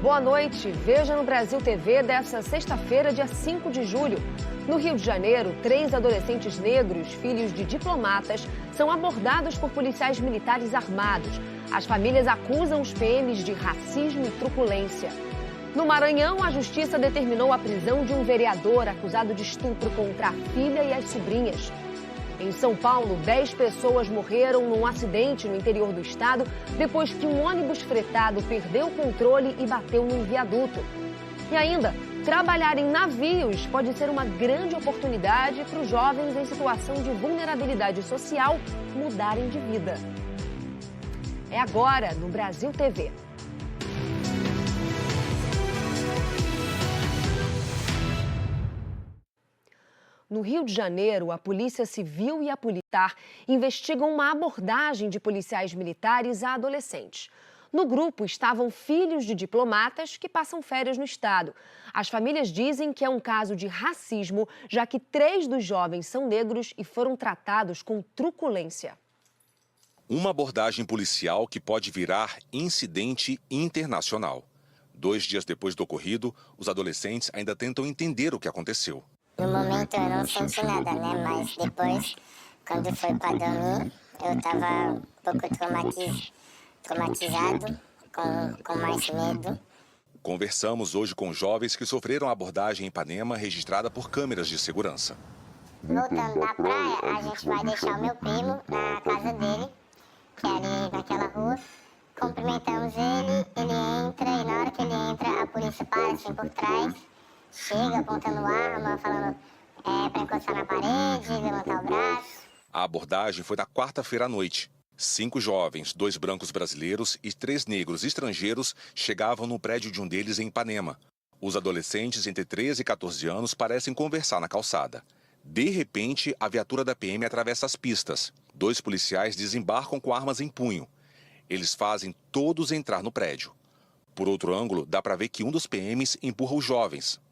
Boa noite. Veja no Brasil TV desta sexta-feira, dia 5 de julho. No Rio de Janeiro, 3 adolescentes negros, filhos de diplomatas, são abordados por policiais militares armados. As famílias acusam os PMs de racismo e truculência. No Maranhão, a justiça determinou a prisão de um vereador acusado de estupro contra a filha e as sobrinhas. Em São Paulo, 10 pessoas morreram num acidente no interior do estado depois que um ônibus fretado perdeu o controle e bateu num viaduto. E ainda, trabalhar em navios pode ser uma grande oportunidade para os jovens em situação de vulnerabilidade social mudarem de vida. É agora no Brasil TV. No Rio de Janeiro, a Polícia Civil e a Polícia Militar investigam uma abordagem de policiais militares a adolescentes. No grupo estavam filhos de diplomatas que passam férias no estado. As famílias dizem que é um caso de racismo, já que 3 dos jovens são negros e foram tratados com truculência. Uma abordagem policial que pode virar incidente internacional. 2 dias depois do ocorrido, os adolescentes ainda tentam entender o que aconteceu. No momento eu não senti nada, né? Mas depois, quando foi para dormir, eu estava um pouco traumatizado, com mais medo. Conversamos hoje com jovens que sofreram a abordagem em Ipanema registrada por câmeras de segurança. Voltando da praia, a gente vai deixar o meu primo na casa dele, que é ali naquela rua. Cumprimentamos ele, ele entra e na hora que ele entra, a polícia para assim por trás. Chega apontando arma, falando para encostar na parede, levantar o braço. A abordagem foi na quarta-feira à noite. 5 jovens, 2 brancos brasileiros e 3 negros estrangeiros chegavam no prédio de um deles em Ipanema. Os adolescentes entre 13 e 14 anos parecem conversar na calçada. De repente, a viatura da PM atravessa as pistas. 2 policiais desembarcam com armas em punho. Eles fazem todos entrar no prédio. Por outro ângulo, dá para ver que um dos PMs empurra os jovens.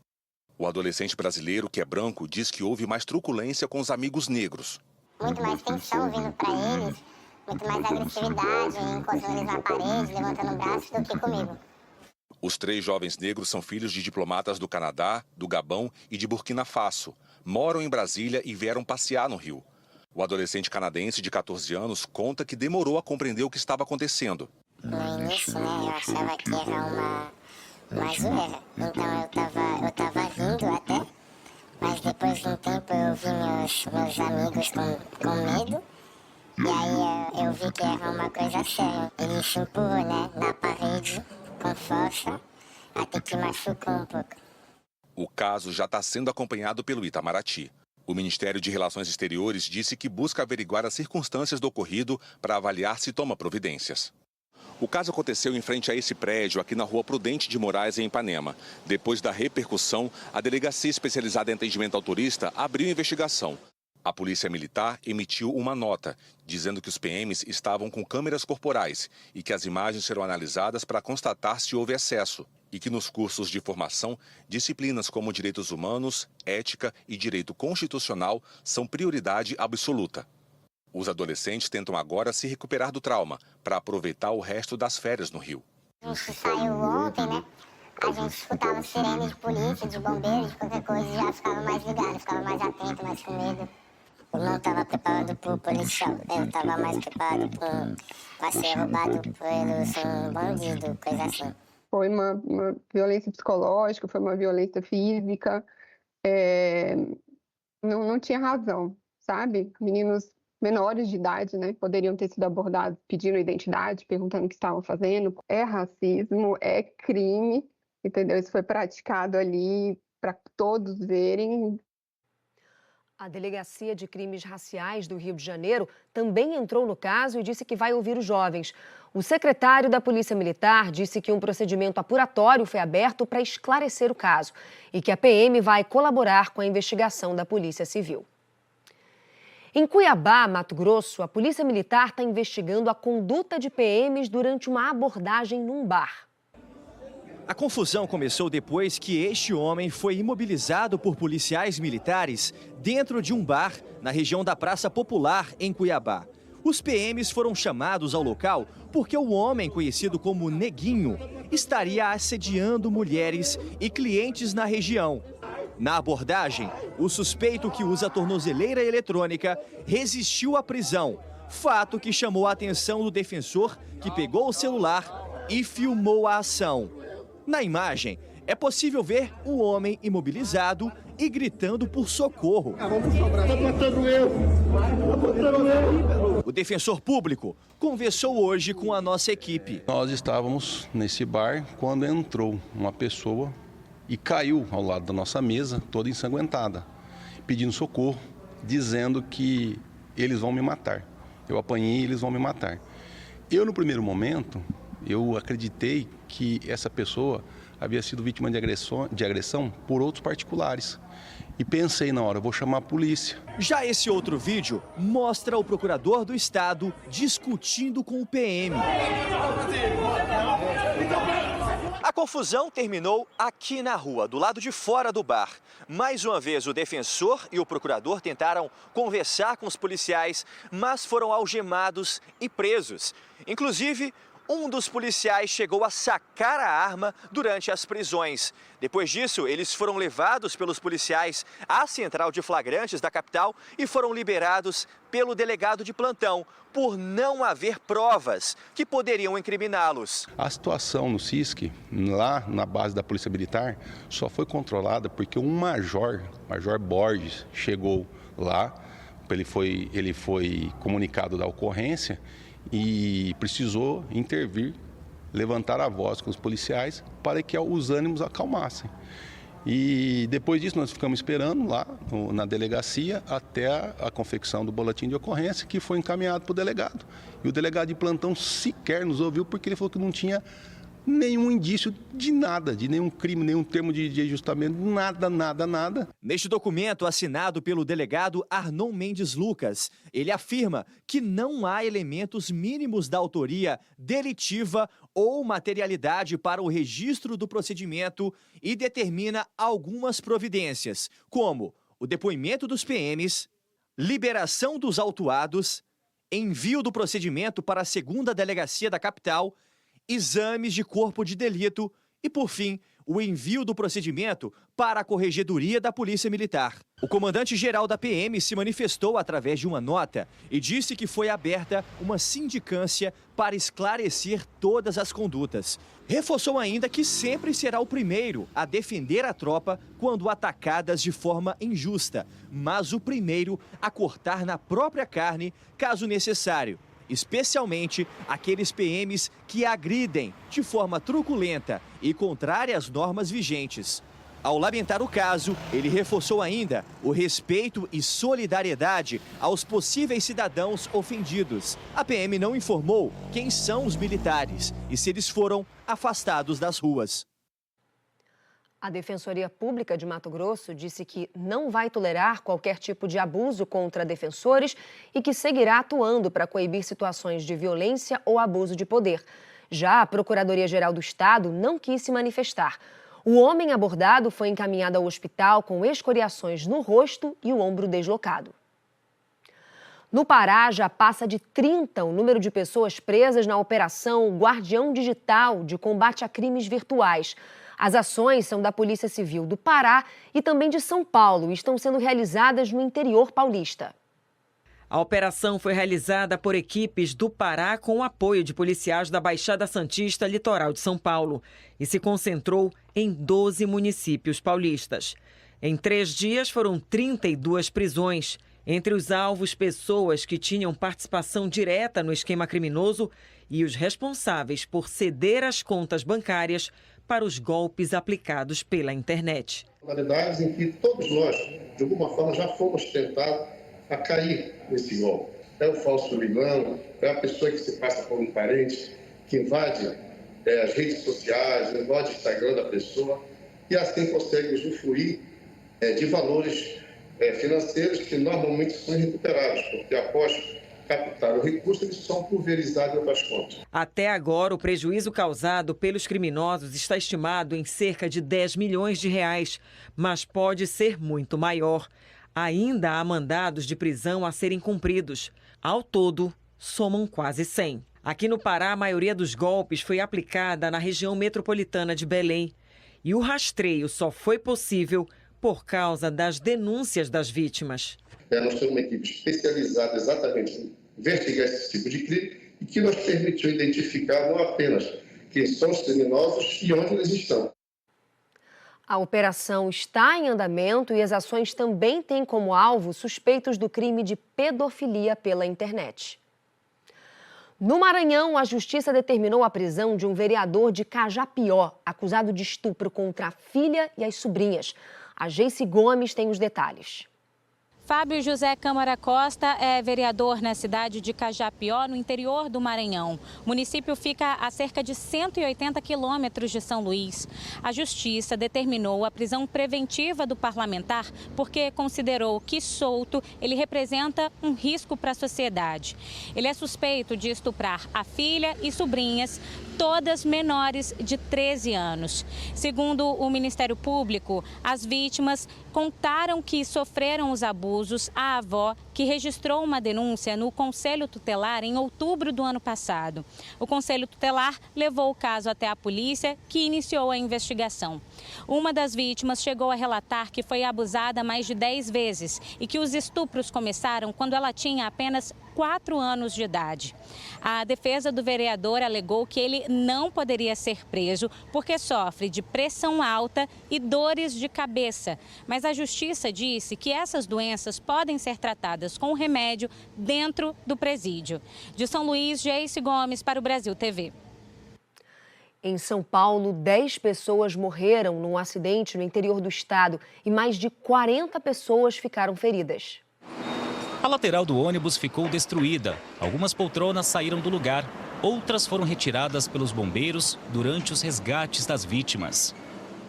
O adolescente brasileiro, que é branco, diz que houve mais truculência com os amigos negros. Muito mais tensão vindo para eles, muito mais agressividade, encostando eles na parede, levantando o braço do que comigo. Os 3 jovens negros são filhos de diplomatas do Canadá, do Gabão e de Burkina Faso. Moram em Brasília e vieram passear no Rio. O adolescente canadense de 14 anos conta que demorou a compreender o que estava acontecendo. No início, né, eu achava que era uma zoeira. Então eu tava rindo até, mas depois de um tempo eu vi meus amigos com medo, e aí eu vi que era uma coisa séria. Ele se empurrou, né, na parede com força, até que machucou um pouco. O caso já está sendo acompanhado pelo Itamaraty. O Ministério de Relações Exteriores disse que busca averiguar as circunstâncias do ocorrido para avaliar se toma providências. O caso aconteceu em frente a esse prédio, aqui na Rua Prudente de Moraes, em Ipanema. Depois da repercussão, a Delegacia Especializada em Atendimento ao Turista abriu investigação. A Polícia Militar emitiu uma nota, dizendo que os PMs estavam com câmeras corporais e que as imagens serão analisadas para constatar se houve excesso. E que nos cursos de formação, disciplinas como direitos humanos, ética e direito constitucional são prioridade absoluta. Os adolescentes tentam agora se recuperar do trauma para aproveitar o resto das férias no Rio. A gente saiu ontem, né? A gente escutava sirene de polícia, de bombeiros, de qualquer coisa, e já ficava mais ligado, ficava mais atento, mais com medo. Eu não estava preparado para o policial, eu estava mais preparado para ser roubado pelos bandido, coisa assim. Foi uma violência psicológica, foi uma violência física, não tinha razão, sabe? Meninos menores de idade, né, poderiam ter sido abordados pedindo identidade, perguntando o que estavam fazendo. É racismo, é crime, entendeu? Isso foi praticado ali para todos verem. A Delegacia de Crimes Raciais do Rio de Janeiro também entrou no caso e disse que vai ouvir os jovens. O secretário da Polícia Militar disse que um procedimento apuratório foi aberto para esclarecer o caso e que a PM vai colaborar com a investigação da Polícia Civil. Em Cuiabá, Mato Grosso, a Polícia Militar está investigando a conduta de PMs durante uma abordagem num bar. A confusão começou depois que este homem foi imobilizado por policiais militares dentro de um bar na região da Praça Popular, em Cuiabá. Os PMs foram chamados ao local porque o homem conhecido como Neguinho estaria assediando mulheres e clientes na região. Na abordagem, o suspeito, que usa tornozeleira eletrônica, resistiu à prisão, fato que chamou a atenção do defensor, que pegou o celular e filmou a ação. Na imagem, é possível ver o homem imobilizado e gritando por socorro. O defensor público conversou hoje com a nossa equipe. Nós estávamos nesse bar quando entrou uma pessoa e caiu ao lado da nossa mesa, toda ensanguentada, pedindo socorro, dizendo que eles vão me matar. Eu apanhei e eles vão me matar. Eu, no primeiro momento, eu acreditei que essa pessoa havia sido vítima de agressão por outros particulares. E pensei na hora, vou chamar a polícia. Já esse outro vídeo mostra o procurador do estado discutindo com o PM. A confusão terminou aqui na rua, do lado de fora do bar. Mais uma vez, o defensor e o procurador tentaram conversar com os policiais, mas foram algemados e presos. Inclusive, um dos policiais chegou a sacar a arma durante as prisões. Depois disso, eles foram levados pelos policiais à central de flagrantes da capital e foram liberados pelo delegado de plantão por não haver provas que poderiam incriminá-los. A situação no CISC, lá na base da Polícia Militar, só foi controlada porque um Major Borges, chegou lá, ele foi comunicado da ocorrência e precisou intervir, levantar a voz com os policiais para que os ânimos acalmassem. E depois disso nós ficamos esperando lá na delegacia até a confecção do boletim de ocorrência, que foi encaminhado para o delegado. E o delegado de plantão sequer nos ouviu porque ele falou que não tinha nenhum indício de nada, de nenhum crime, nenhum termo de ajustamento, nada. Neste documento assinado pelo delegado Arnon Mendes Lucas, ele afirma que não há elementos mínimos da autoria delitiva ou materialidade para o registro do procedimento e determina algumas providências, como o depoimento dos PMs, liberação dos autuados, envio do procedimento para a 2ª Delegacia da capital, exames de corpo de delito e, por fim, o envio do procedimento para a Corregedoria da Polícia Militar. O comandante-geral da PM se manifestou através de uma nota e disse que foi aberta uma sindicância para esclarecer todas as condutas. Reforçou ainda que sempre será o primeiro a defender a tropa quando atacadas de forma injusta, mas o primeiro a cortar na própria carne, caso necessário. Especialmente aqueles PMs que agridem de forma truculenta e contrária às normas vigentes. Ao lamentar o caso, ele reforçou ainda o respeito e solidariedade aos possíveis cidadãos ofendidos. A PM não informou quem são os militares e se eles foram afastados das ruas. A Defensoria Pública de Mato Grosso disse que não vai tolerar qualquer tipo de abuso contra defensores e que seguirá atuando para coibir situações de violência ou abuso de poder. Já a Procuradoria-Geral do Estado não quis se manifestar. O homem abordado foi encaminhado ao hospital com escoriações no rosto e o ombro deslocado. No Pará, já passa de 30 o número de pessoas presas na Operação Guardião Digital de combate a crimes virtuais. As ações são da Polícia Civil do Pará e também de São Paulo e estão sendo realizadas no interior paulista. A operação foi realizada por equipes do Pará com o apoio de policiais da Baixada Santista, litoral de São Paulo, e se concentrou em 12 municípios paulistas. Em 3 dias foram 32 prisões. Entre os alvos, pessoas que tinham participação direta no esquema criminoso e os responsáveis por ceder as contas bancárias para os golpes aplicados pela internet. Modalidades em que todos nós, de alguma forma, já fomos tentados a cair nesse golpe. É o falso milão, é a pessoa que se passa por um parente, que invade as redes sociais, invade o Instagram da pessoa e assim consegue usufruir de valores financeiros que normalmente são recuperados, porque após captar o recurso, eles são pulverizados em outras contas. Até agora, o prejuízo causado pelos criminosos está estimado em cerca de 10 milhões de reais, mas pode ser muito maior. Ainda há mandados de prisão a serem cumpridos. Ao todo, somam quase 100. Aqui no Pará, a maioria dos golpes foi aplicada na região metropolitana de Belém. E o rastreio só foi possível por causa das denúncias das vítimas. Nós temos uma equipe especializada exatamente em investigar esse tipo de crime e que nos permitiu identificar não apenas quem são os criminosos e onde eles estão. A operação está em andamento e as ações também têm como alvo suspeitos do crime de pedofilia pela internet. No Maranhão, a Justiça determinou a prisão de um vereador de Cajapió, acusado de estupro contra a filha e as sobrinhas. A Geice Gomes tem os detalhes. Fábio José Câmara Costa é vereador na cidade de Cajapió, no interior do Maranhão. O município fica a cerca de 180 quilômetros de São Luís. A Justiça determinou a prisão preventiva do parlamentar porque considerou que solto ele representa um risco para a sociedade. Ele é suspeito de estuprar a filha e sobrinhas, todas menores de 13 anos. Segundo o Ministério Público, as vítimas contaram que sofreram os abusos à avó, que registrou uma denúncia no Conselho Tutelar em outubro do ano passado. O Conselho Tutelar levou o caso até a polícia, que iniciou a investigação. Uma das vítimas chegou a relatar que foi abusada mais de 10 vezes e que os estupros começaram quando ela tinha apenas 4 anos de idade. A defesa do vereador alegou que ele não poderia ser preso porque sofre de pressão alta e dores de cabeça. Mas a Justiça disse que essas doenças podem ser tratadas com remédio dentro do presídio. De São Luís, Geice Gomes para o Brasil TV. Em São Paulo, 10 pessoas morreram num acidente no interior do estado e mais de 40 pessoas ficaram feridas. A lateral do ônibus ficou destruída. Algumas poltronas saíram do lugar. Outras foram retiradas pelos bombeiros durante os resgates das vítimas.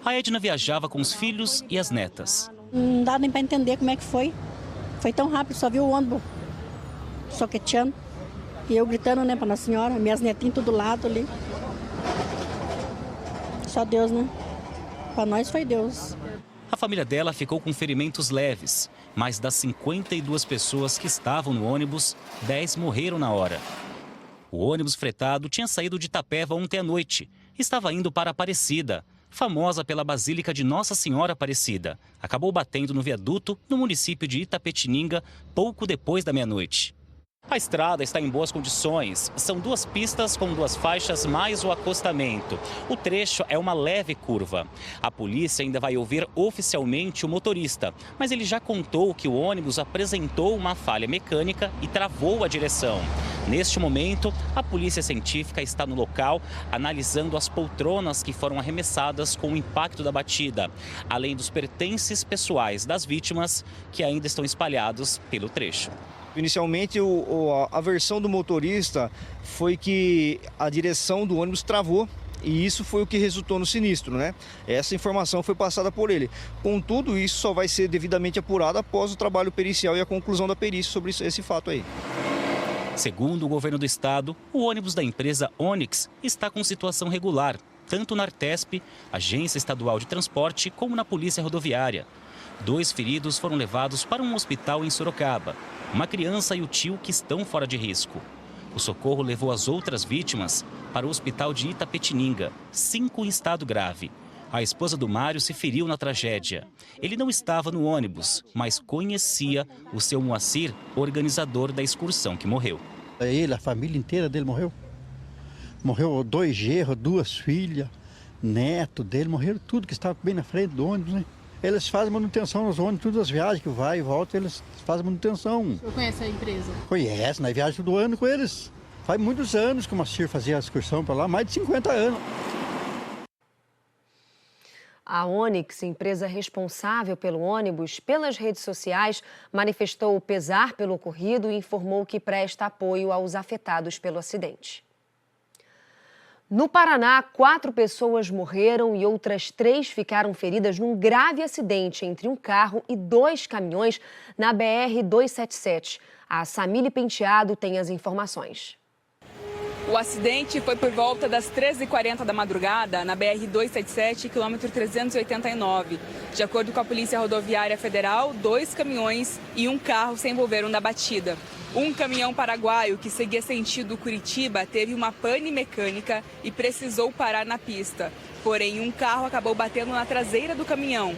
A Edna viajava com os filhos e as netas. Não dá nem para entender como é que foi. Foi tão rápido, só viu o ônibus soqueteando. E eu gritando, né, para Nossa Senhora, minhas netinhas tudo do lado ali. Só Deus, né? Para nós foi Deus. A família dela ficou com ferimentos leves. Mas das 52 pessoas que estavam no ônibus, 10 morreram na hora. O ônibus fretado tinha saído de Itapeva ontem à noite. Estava indo para Aparecida, famosa pela Basílica de Nossa Senhora Aparecida. Acabou batendo no viaduto no município de Itapetininga pouco depois da meia-noite. A estrada está em boas condições. São 2 pistas com 2 faixas mais o acostamento. O trecho é uma leve curva. A polícia ainda vai ouvir oficialmente o motorista, mas ele já contou que o ônibus apresentou uma falha mecânica e travou a direção. Neste momento, a polícia científica está no local analisando as poltronas que foram arremessadas com o impacto da batida, além dos pertences pessoais das vítimas que ainda estão espalhados pelo trecho. Inicialmente, a versão do motorista foi que a direção do ônibus travou e isso foi o que resultou no sinistro, né? Essa informação foi passada por ele. Contudo, isso só vai ser devidamente apurado após o trabalho pericial e a conclusão da perícia sobre esse fato aí. Segundo o governo do estado, o ônibus da empresa Onix está com situação regular, tanto na Artesp, Agência Estadual de Transporte, como na Polícia Rodoviária. 2 feridos foram levados para um hospital em Sorocaba. Uma criança e o tio que estão fora de risco. O socorro levou as outras vítimas para o hospital de Itapetininga, 5 em estado grave. A esposa do Mário se feriu na tragédia. Ele não estava no ônibus, mas conhecia o seu Moacir, organizador da excursão que morreu. Ele, a família inteira dele morreu. Morreu 2 genros, 2 filhas, neto dele, morreram tudo que estava bem na frente do ônibus, né? Eles fazem manutenção nos ônibus, todas as viagens que vai e volta, eles fazem manutenção. O senhor conhece a empresa? Conhece, nós viajamos todo ano com eles. Faz muitos anos que o Moacir fazia a excursão para lá, mais de 50 anos. A Onix, empresa responsável pelo ônibus, pelas redes sociais, manifestou o pesar pelo ocorrido e informou que presta apoio aos afetados pelo acidente. No Paraná, 4 pessoas morreram e outras 3 ficaram feridas num grave acidente entre um carro e 2 caminhões na BR-277. A Samile Penteado tem as informações. O acidente foi por volta das 13h40 da madrugada na BR-277, quilômetro 389. De acordo com a Polícia Rodoviária Federal, 2 caminhões e um carro se envolveram na batida. Um caminhão paraguaio que seguia sentido Curitiba teve uma pane mecânica e precisou parar na pista. Porém, um carro acabou batendo na traseira do caminhão.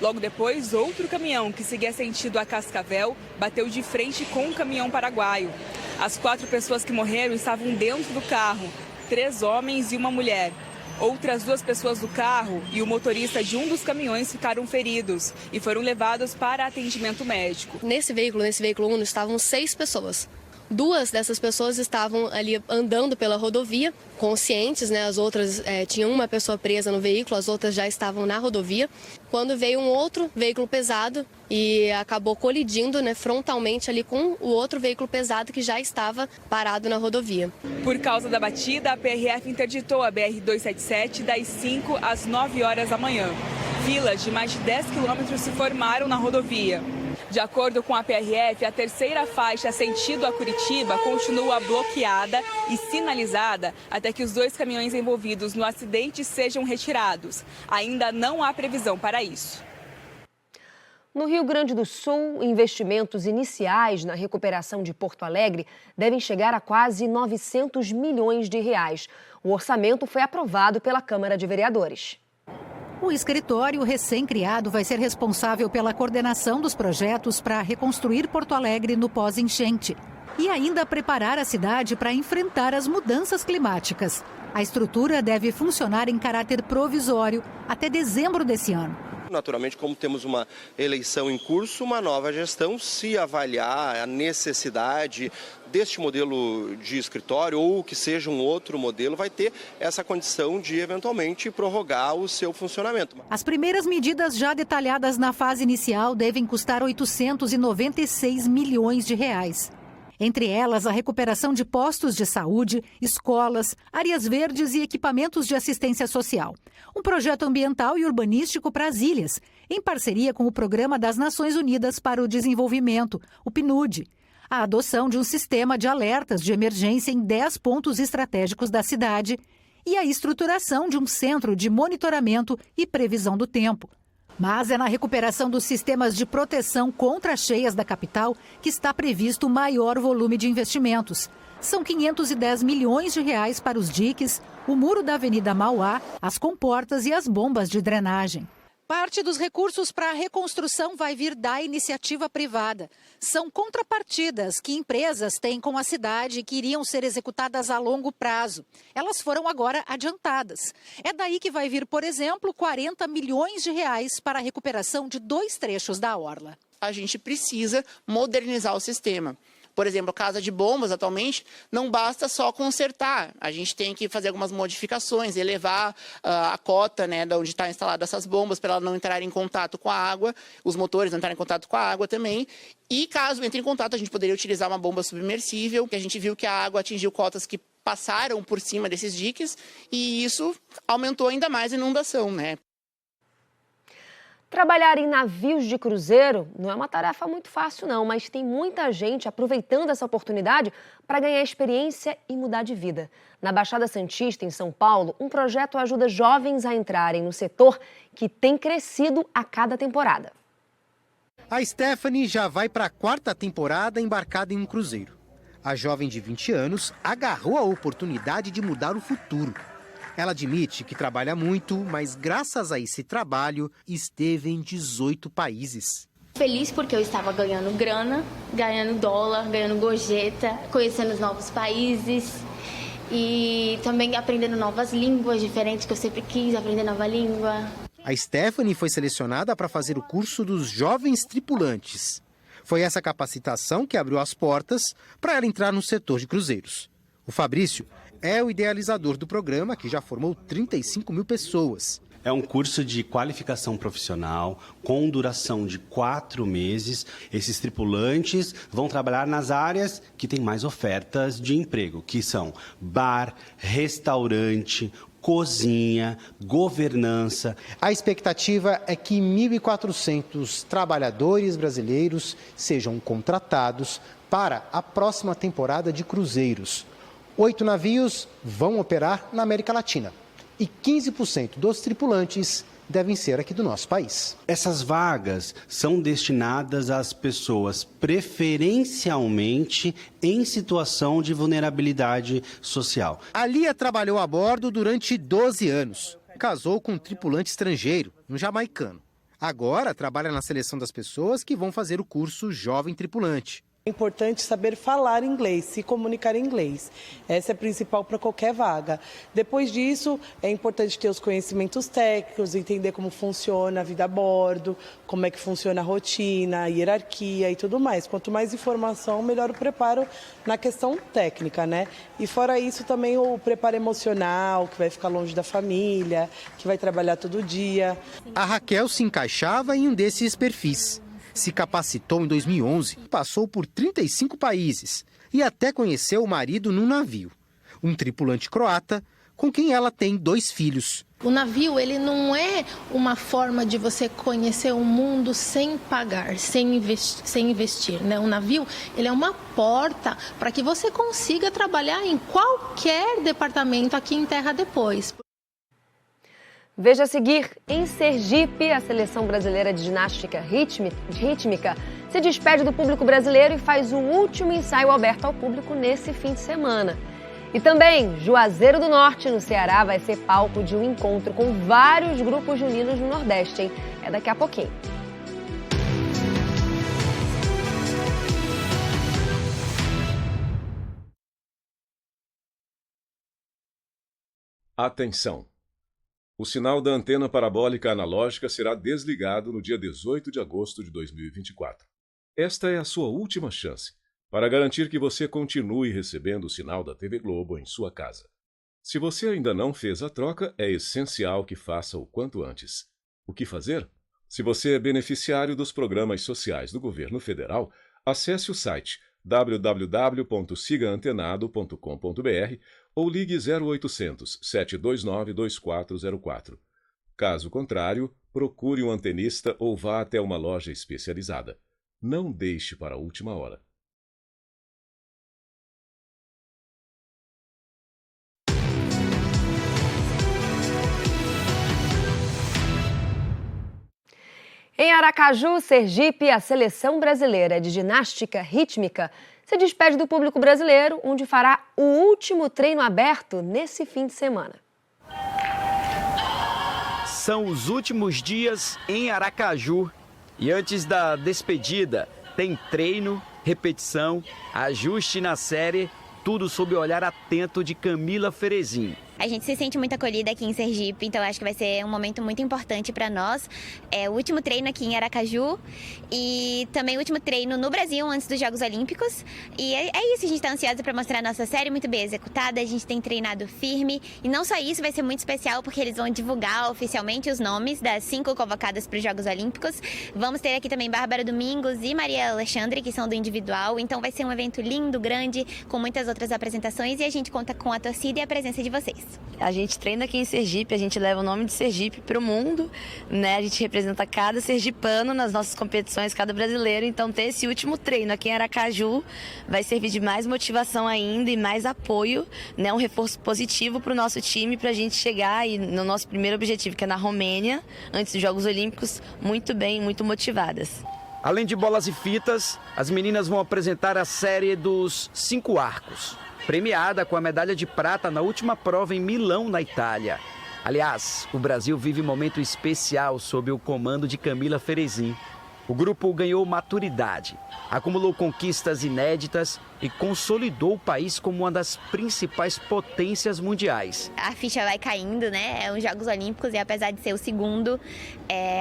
Logo depois, outro caminhão que seguia sentido a Cascavel bateu de frente com um caminhão paraguaio. As 4 pessoas que morreram estavam dentro do carro, 3 homens e uma mulher. Outras 2 pessoas do carro e o motorista de um dos caminhões ficaram feridos e foram levados para atendimento médico. Nesse veículo Uno, estavam 6 pessoas. 2 dessas pessoas estavam ali andando pela rodovia, conscientes, né? As outras, tinha uma pessoa presa no veículo, as outras já estavam na rodovia. Quando veio um outro veículo pesado e acabou colidindo, né, frontalmente ali com o outro veículo pesado que já estava parado na rodovia. Por causa da batida, a PRF interditou a BR-277 das 5 às 9 horas da manhã. Filas de mais de 10 quilômetros se formaram na rodovia. De acordo com a PRF, a terceira faixa sentido a Curitiba continua bloqueada e sinalizada até que os 2 caminhões envolvidos no acidente sejam retirados. Ainda não há previsão para isso. No Rio Grande do Sul, investimentos iniciais na recuperação de Porto Alegre devem chegar a quase 900 milhões de reais. O orçamento foi aprovado pela Câmara de Vereadores. O escritório recém-criado vai ser responsável pela coordenação dos projetos para reconstruir Porto Alegre no pós-enchente e ainda preparar a cidade para enfrentar as mudanças climáticas. A estrutura deve funcionar em caráter provisório até dezembro desse ano. Naturalmente, como temos uma eleição em curso, uma nova gestão, se avaliar a necessidade deste modelo de escritório ou que seja um outro modelo, vai ter essa condição de, eventualmente, prorrogar o seu funcionamento. As primeiras medidas já detalhadas na fase inicial devem custar 896 milhões de reais. Entre elas, a recuperação de postos de saúde, escolas, áreas verdes e equipamentos de assistência social. Um projeto ambiental e urbanístico para as ilhas, em parceria com o Programa das Nações Unidas para o Desenvolvimento, o PNUD. A adoção de um sistema de alertas de emergência em 10 pontos estratégicos da cidade e a estruturação de um centro de monitoramento e previsão do tempo. Mas é na recuperação dos sistemas de proteção contra as cheias da capital que está previsto o maior volume de investimentos. São 510 milhões de reais para os diques, o muro da Avenida Mauá, as comportas e as bombas de drenagem. Parte dos recursos para a reconstrução vai vir da iniciativa privada. São contrapartidas que empresas têm com a cidade e que iriam ser executadas a longo prazo. Elas foram agora adiantadas. É daí que vai vir, por exemplo, 40 milhões de reais para a recuperação de 2 trechos da orla. A gente precisa modernizar o sistema. Por exemplo, a casa de bombas, atualmente, não basta só consertar. A gente tem que fazer algumas modificações, elevar a cota, né, de onde está instalada essas bombas, para elas não entrarem em contato com a água, os motores não entrarem em contato com a água também. E caso entre em contato, a gente poderia utilizar uma bomba submersível, que a gente viu que a água atingiu cotas que passaram por cima desses diques, e isso aumentou ainda mais a inundação, né? Trabalhar em navios de cruzeiro não é uma tarefa muito fácil não, mas tem muita gente aproveitando essa oportunidade para ganhar experiência e mudar de vida. Na Baixada Santista, em São Paulo, um projeto ajuda jovens a entrarem no setor que tem crescido a cada temporada. A Stephanie já vai para a 4ª temporada embarcada em um cruzeiro. A jovem de 20 anos agarrou a oportunidade de mudar o futuro. Ela admite que trabalha muito, mas graças a esse trabalho, esteve em 18 países. Feliz porque eu estava ganhando grana, ganhando dólar, ganhando gorjeta, conhecendo os novos países e também aprendendo novas línguas diferentes, que eu sempre quis aprender nova língua. A Stephanie foi selecionada para fazer o curso dos jovens tripulantes. Foi essa capacitação que abriu as portas para ela entrar no setor de cruzeiros. O Fabrício é o idealizador do programa, que já formou 35 mil pessoas. É um curso de qualificação profissional com duração de 4 meses. Esses tripulantes vão trabalhar nas áreas que têm mais ofertas de emprego, que são bar, restaurante, cozinha, governança. A expectativa é que 1.400 trabalhadores brasileiros sejam contratados para a próxima temporada de cruzeiros. 8 navios vão operar na América Latina e 15% dos tripulantes devem ser aqui do nosso país. Essas vagas são destinadas às pessoas preferencialmente em situação de vulnerabilidade social. A Lia trabalhou a bordo durante 12 anos. Casou com um tripulante estrangeiro, um jamaicano. Agora trabalha na seleção das pessoas que vão fazer o curso Jovem Tripulante. É importante saber falar inglês, se comunicar em inglês. Essa é a principal para qualquer vaga. Depois disso, é importante ter os conhecimentos técnicos, entender como funciona a vida a bordo, como é que funciona a rotina, a hierarquia e tudo mais. Quanto mais informação, melhor o preparo na questão técnica, né? E fora isso, também o preparo emocional, que vai ficar longe da família, que vai trabalhar todo dia. A Raquel se encaixava em um desses perfis. Se capacitou em 2011, passou por 35 países e até conheceu o marido num navio, um tripulante croata com quem ela tem 2 filhos. O navio, ele não é uma forma de você conhecer o mundo sem pagar, sem investir, né? O navio, ele é uma porta para que você consiga trabalhar em qualquer departamento aqui em terra depois. Veja a seguir, em Sergipe, a seleção brasileira de ginástica rítmica se despede do público brasileiro e faz o último ensaio aberto ao público nesse fim de semana. E também, Juazeiro do Norte, no Ceará, vai ser palco de um encontro com vários grupos juninos no Nordeste, hein? É daqui a pouquinho. Atenção! O sinal da antena parabólica analógica será desligado no dia 18 de agosto de 2024. Esta é a sua última chance para garantir que você continue recebendo o sinal da TV Globo em sua casa. Se você ainda não fez a troca, é essencial que faça o quanto antes. O que fazer? Se você é beneficiário dos programas sociais do governo federal, acesse o site www.sigaantenado.com.br ou ligue 0800 729 2404. Caso contrário, procure um antenista ou vá até uma loja especializada. Não deixe para a última hora. Em Aracaju, Sergipe, a seleção brasileira de ginástica rítmica se despede do público brasileiro, onde fará o último treino aberto nesse fim de semana. São os últimos dias em Aracaju e antes da despedida tem treino, repetição, ajuste na série, tudo sob o olhar atento de Camila Ferezin. A gente se sente muito acolhida aqui em Sergipe, então acho que vai ser um momento muito importante para nós. É o último treino aqui em Aracaju e também o último treino no Brasil antes dos Jogos Olímpicos. E é isso, a gente está ansiosa para mostrar a nossa série muito bem executada, a gente tem treinado firme. E não só isso, vai ser muito especial porque eles vão divulgar oficialmente os nomes das 5 convocadas para os Jogos Olímpicos. Vamos ter aqui também Bárbara Domingos e Maria Alexandre, que são do individual. Então vai ser um evento lindo, grande, com muitas outras apresentações e a gente conta com a torcida e a presença de vocês. A gente treina aqui em Sergipe, a gente leva o nome de Sergipe para o mundo, né? A gente representa cada sergipano nas nossas competições, cada brasileiro. Então ter esse último treino aqui em Aracaju vai servir de mais motivação ainda e mais apoio, né? Um reforço positivo para o nosso time, para a gente chegar aí no nosso primeiro objetivo, que é na Romênia, antes dos Jogos Olímpicos, muito bem, muito motivadas. Além de bolas e fitas, as meninas vão apresentar a série dos 5 arcos, premiada com a medalha de prata na última prova em Milão, na Itália. Aliás, o Brasil vive um momento especial sob o comando de Camila Ferezin. O grupo ganhou maturidade, acumulou conquistas inéditas e consolidou o país como uma das principais potências mundiais. A ficha vai caindo, né? É os Jogos Olímpicos e apesar de ser o segundo,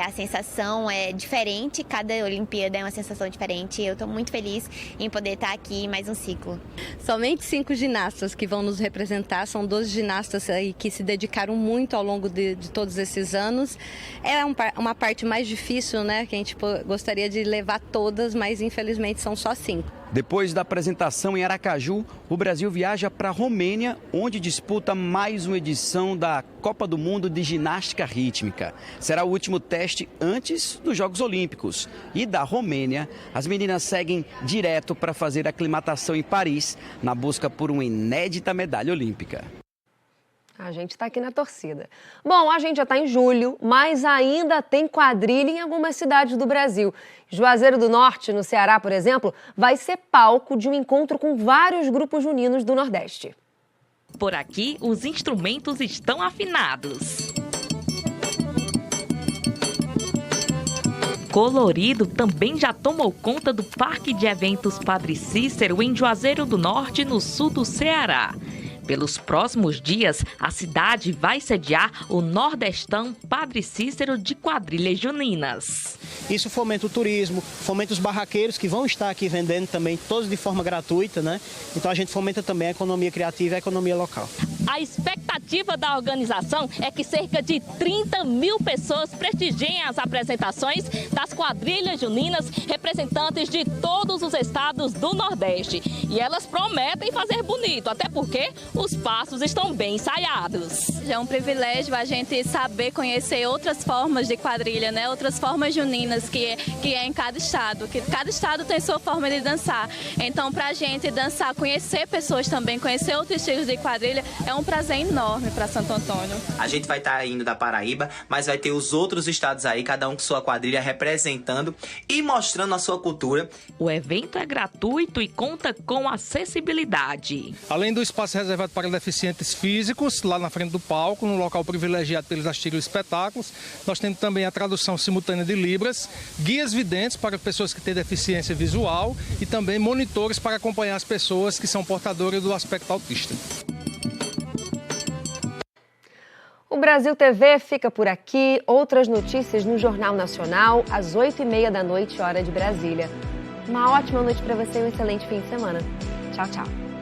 a sensação é diferente. Cada Olimpíada é uma sensação diferente. Eu estou muito feliz em poder estar aqui em mais um ciclo. Somente 5 ginastas que vão nos representar, são 12 ginastas aí que se dedicaram muito ao longo de todos esses anos. É uma parte mais difícil, né? Que a gente gostaria de levar todas, mas infelizmente são só 5. Depois da apresentação em Aracaju, o Brasil viaja para a Romênia, onde disputa mais uma edição da Copa do Mundo de Ginástica Rítmica. Será o último teste antes dos Jogos Olímpicos. E da Romênia, as meninas seguem direto para fazer a aclimatação em Paris, na busca por uma inédita medalha olímpica. A gente está aqui na torcida. Bom, a gente já está em julho, mas ainda tem quadrilha em algumas cidades do Brasil. Juazeiro do Norte, no Ceará, por exemplo, vai ser palco de um encontro com vários grupos juninos do Nordeste. Por aqui, os instrumentos estão afinados. Colorido também já tomou conta do Parque de Eventos Padre Cícero, em Juazeiro do Norte, no sul do Ceará. Pelos próximos dias, a cidade vai sediar o Nordestão Padre Cícero de quadrilhas juninas. Isso fomenta o turismo, fomenta os barraqueiros que vão estar aqui vendendo também, todos de forma gratuita, né? Então a gente fomenta também a economia criativa e a economia local. A expectativa da organização é que cerca de 30 mil pessoas prestigiem as apresentações das quadrilhas juninas, representantes de todos os estados do Nordeste. E elas prometem fazer bonito, até porque os passos estão bem ensaiados. É um privilégio a gente saber conhecer outras formas de quadrilha, né? Outras formas juninas que é em cada estado, que cada estado tem sua forma de dançar. Então, pra gente dançar, conhecer pessoas também, conhecer outros estilos de quadrilha, é um prazer enorme para Santo Antônio. A gente vai estar indo da Paraíba, mas vai ter os outros estados aí, cada um com sua quadrilha representando e mostrando a sua cultura. O evento é gratuito e conta com acessibilidade. Além do espaço reservado para deficientes físicos, lá na frente do palco, num local privilegiado para eles assistirem os espetáculos, nós temos também a tradução simultânea de Libras, guias videntes para pessoas que têm deficiência visual e também monitores para acompanhar as pessoas que são portadoras do aspecto autista. O Brasil TV fica por aqui. Outras notícias no Jornal Nacional, às 8h30 da noite, hora de Brasília. Uma ótima noite para você e um excelente fim de semana. Tchau, tchau.